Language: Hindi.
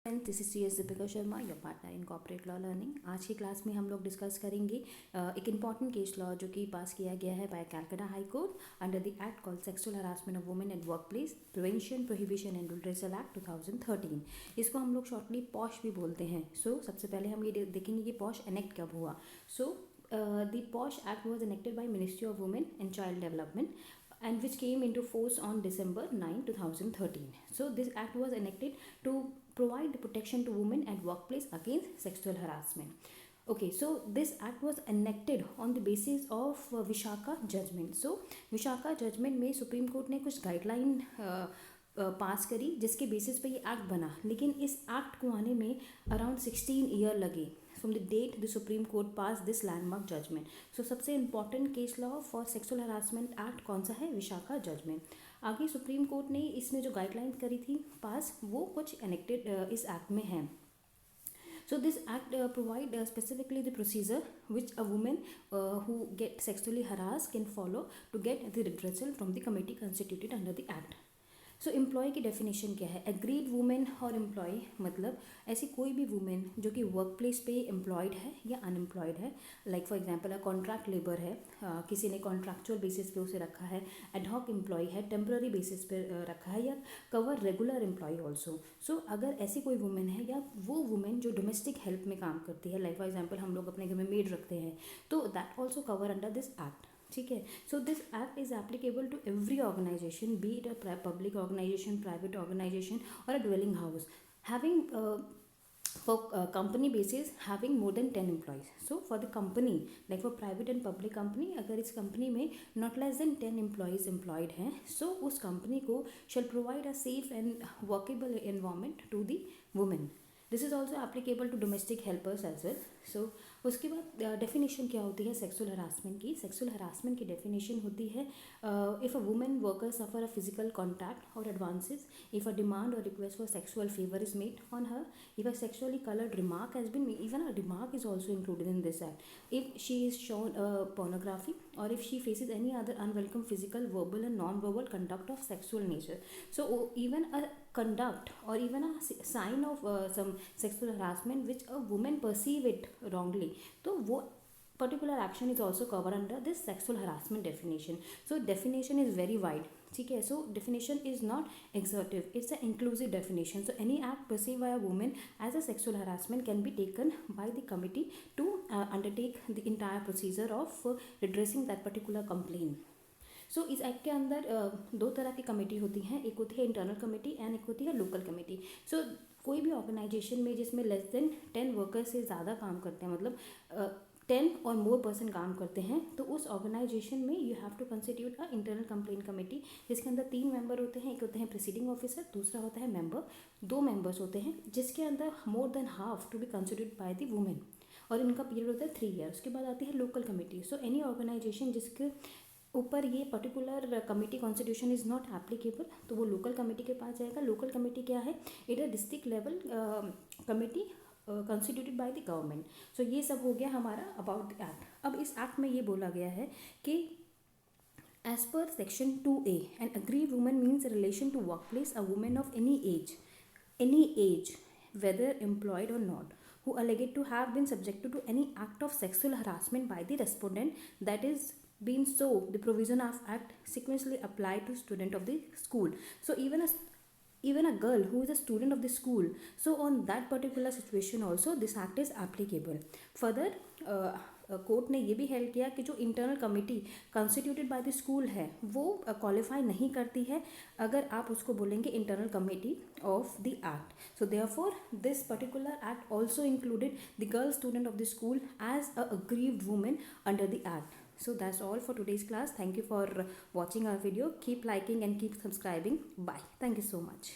This is C S Deepika Sharma, your partner in corporate law learning. आज की क्लास में हम लोग डिस्कस करेंगे एक इम्पॉर्टेंट केस लॉ जो कि पास किया गया है by Calcutta High Court under the act called sexual harassment of women at workplace prevention prohibition and redressal act 2013। इसको हम लोग शॉर्टली पॉश भी बोलते हैं। सबसे पहले हम ये देखेंगे कि पॉश एनेक्ट कब हुआ। The POSH Act was enacted by Ministry of Women and Child Development and which came into force on December 9, 2013. So this act was enacted to provide protection to women at workplace against sexual harassment. Okay, so this act was enacted on the basis of Vishaka judgment. So Vishaka judgment में सुप्रीम कोर्ट ने कुछ गाइडलाइन पास करी जिसके बेसिस पे ये एक्ट बना, लेकिन इस एक्ट को आने में अराउंड 16 ईयर लगे from the date the Supreme Court pass this landmark judgement. सबसे important case law for sexual harassment act कौन सा है? विशाखा जजमेंट। आगे सुप्रीम कोर्ट ने इसमें जो गाइडलाइन करी थी पास, वो कुछ एनेक्टेड इस एक्ट में है। So this act provide specifically the procedure which a woman who get sexually harassed can follow to get the redressal from the committee constituted under the act. Employ की डेफिनेशन क्या है? एग्रीड वुमेन और एम्प्लॉय मतलब ऐसी कोई भी वुमेन जो कि वर्क प्लेस पे एम्प्लॉयड है या अनएम्प्लॉयड है। Like for example a contract labour है, किसी ने कॉन्ट्रैक्चुअल बेसिस पे उसे रखा है, एडहॉक एम्प्लॉय है, टेम्पररी बेसिस पे रखा है, या कवर रेगुलर एम्प्लॉय ऑल्सो। अगर ऐसी कोई वुमेन है या वो वुमेन जो डोमेस्टिक हेल्प में काम करती है, लाइक फॉर एग्जाम्पल हम लोग अपने घर में मेड रखते हैं, तो that also cover under this act. ठीक है। This act is applicable to every organisation, be it a public organisation, private organisation और a dwelling house having for company basis having more than 10 employees. So for the company, like for private and public company, अगर इस company में not less than 10 employees employed हैं, so उस company को shall provide a safe and workable environment to the women. This is also applicable to domestic helpers as well. उसके बाद डेफिनेशन क्या होती है सेक्सुअल हरासमेंट की? सेक्सुअल हरासमेंट की डेफिनेशन होती है if a women worker suffer a physical contact और एडवांसेस, इफ़ अ डिमांड और request for sexual favour is made on her, if a sexually colored remark has been made, even a remark is also included in this act, if she is shown pornography or if she faces any other unwelcome physical, verbal and non-verbal conduct of sexual nature. Even a conduct or even a sign of some sexual harassment which a woman perceive it wrongly, तो वो particular action is also covered under this sexual harassment definition. Definition is very wide. ठीक है। Definition is not exhaustive, it's an inclusive definition. Any act perceived by a woman as a sexual harassment can be taken by the committee to undertake the entire procedure of redressing that particular complaint. इस एक्ट के अंदर दो तरह की कमेटी होती हैं, एक होती है इंटरनल कमेटी एंड एक होती है लोकल कमेटी। कोई भी ऑर्गेनाइजेशन में जिसमें लेस देन 10 वर्कर्स से ज़्यादा काम करते हैं, मतलब 10 और मोर पर्सन काम करते हैं, तो उस ऑर्गेनाइजेशन में you have to constitute a internal complaint committee, जिसके अंदर 3 मेंबर होते हैं। एक होते हैं प्रिसीडिंग ऑफिसर, दूसरा होता है मेंबर, 2 मेंबर्स होते हैं, जिसके अंदर more than half to be constitute by the women, और इनका पीरियड होता है 3 ईयर। उसके बाद आती है लोकल कमेटी। एनी ऑर्गेनाइजेशन जिसके ऊपर ये particular committee constitution is not applicable, तो वो लोकल कमेटी के पास जाएगा। लोकल कमेटी क्या है? It a district level committee constituted by the government. ये सब हो गया हमारा अबाउट द एक्ट। अब इस एक्ट में ये बोला गया है कि as per section 2A, an aggrieved woman means relation to workplace a women of any age whether employed or not, who alleged to have been subjected to any act of sexual harassment by the respondent, that is been so the provision of act sequentially applied to student of the school. Even a girl who is a student of the school, so on that particular situation also this act is applicable. Further, court ने ये भी हेल्प किया कि जो internal committee constituted by the school है वो क्वालिफाई नहीं करती है अगर आप उसको बोलेंगे internal committee of the act. Therefore this particular act also included the girl student of the school as a aggrieved women under the act. So that's all for today's class. Thank you for watching our video. Keep liking and keep subscribing. Bye. Thank you so much.